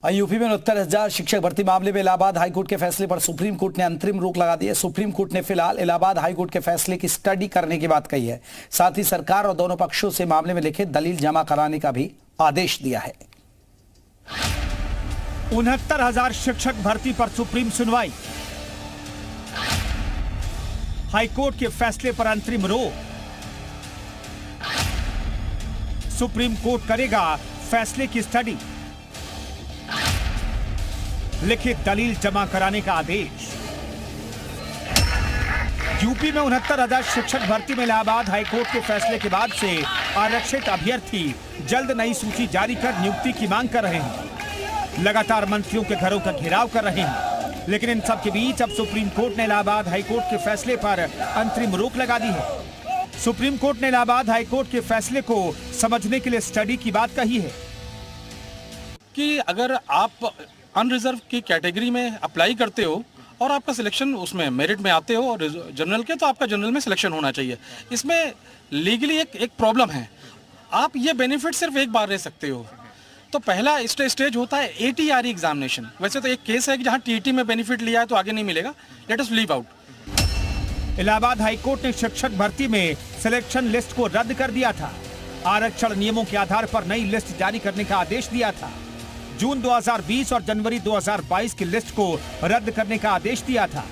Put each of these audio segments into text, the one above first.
UP में 69,000 शिक्षक भर्ती मामले में इलाहाबाद हाईकोर्ट के फैसले पर सुप्रीम कोर्ट ने अंतरिम रोक लगा दी है। सुप्रीम कोर्ट ने फिलहाल इलाहाबाद हाईकोर्ट के फैसले की स्टडी करने की बात कही है। साथ ही सरकार और दोनों पक्षों से मामले में लिखित दलील जमा कराने का भी आदेश दिया है। 69,000 शिक्षक भर्ती पर सुप्रीम सुनवाई, हाईकोर्ट के फैसले पर अंतरिम रोक। सुप्रीम कोर्ट करेगा फैसले की स्टडी, लिखित दलील जमा कराने का आदेश। यूपी में 69,000 शिक्षक भर्ती में इलाहाबाद हाईकोर्ट के फैसले के बाद से आरक्षित अभ्यर्थी जल्द नई सूची जारी कर नियुक्ति की मांग कर रहे हैं। लगातार मंत्रियों के घरों का घेराव कर रहे हैं, लेकिन इन सब के बीच अब सुप्रीम कोर्ट ने इलाहाबाद हाईकोर्ट के फैसले पर अंतरिम रोक लगा दी है। सुप्रीम कोर्ट ने इलाहाबाद हाईकोर्ट के फैसले को समझने के लिए स्टडी की बात कही है कि अगर आप अनरिजर्व की कैटेगरी में अप्लाई करते हो और आपका सिलेक्शन उसमें मेरिट में आते हो और जनरल के, तो आपका जनरल में सिलेक्शन होना चाहिए। इसमें लीगली एक प्रॉब्लम है, आप ये बेनिफिट सिर्फ एक बार ले सकते हो। तो पहला स्टेज होता है ATRE एग्जामिनेशन। वैसे तो एक केस है कि जहां TET में बेनिफिट लिया है तो आगे नहीं मिलेगा, let us leave out. Allahabad high court ने शिक्षक भर्ती में सिलेक्शन लिस्ट को रद्द कर दिया था। आरक्षण नियमों के आधार पर नई लिस्ट जारी करने का आदेश दिया था। जून 2020 और जनवरी 2022 की लिस्ट को रद्द करने का आदेश दिया था।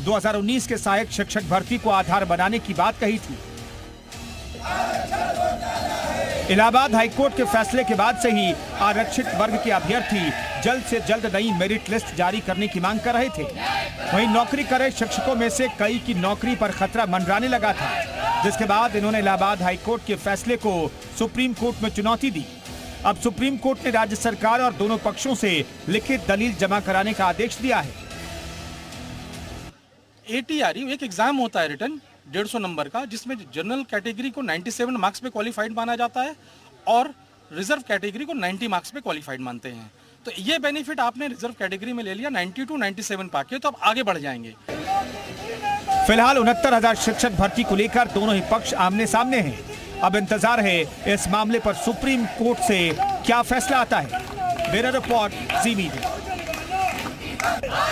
2019 के सहायक शिक्षक भर्ती को आधार बनाने की बात कही थी। इलाहाबाद हाईकोर्ट के फैसले के बाद से ही आरक्षित वर्ग के अभ्यर्थी जल्द से जल्द नई मेरिट लिस्ट जारी करने की मांग कर रहे थे। वहीं नौकरी कर रहे शिक्षकों में से कई की नौकरी पर खतरा मंडराने लगा था, जिसके बाद इन्होंने इलाहाबाद हाईकोर्ट के फैसले को सुप्रीम कोर्ट में चुनौती दी। अब सुप्रीम कोर्ट ने राज्य सरकार और दोनों पक्षों से लिखित दलील जमा कराने का आदेश दिया है। ATRE एक एग्जाम होता है रिटर्न 150 नंबर का, जिसमें जनरल कैटेगरी को 97 मार्क्स पे क्वालिफाइड माना जाता है और रिजर्व कैटेगरी को 90 मार्क्स पे क्वालिफाइड मानते हैं। तो ये बेनिफिट आपने रिजर्व कैटेगरी में ले लिया, 92 97 पाके, तो आप आगे बढ़ जाएंगे। फिलहाल 69,000 शिक्षक भर्ती को लेकर दोनों ही पक्ष आमने सामने हैं। अब इंतजार है इस मामले पर सुप्रीम कोर्ट से क्या फैसला आता है। ब्यूरो रिपोर्ट, जी मीडिया।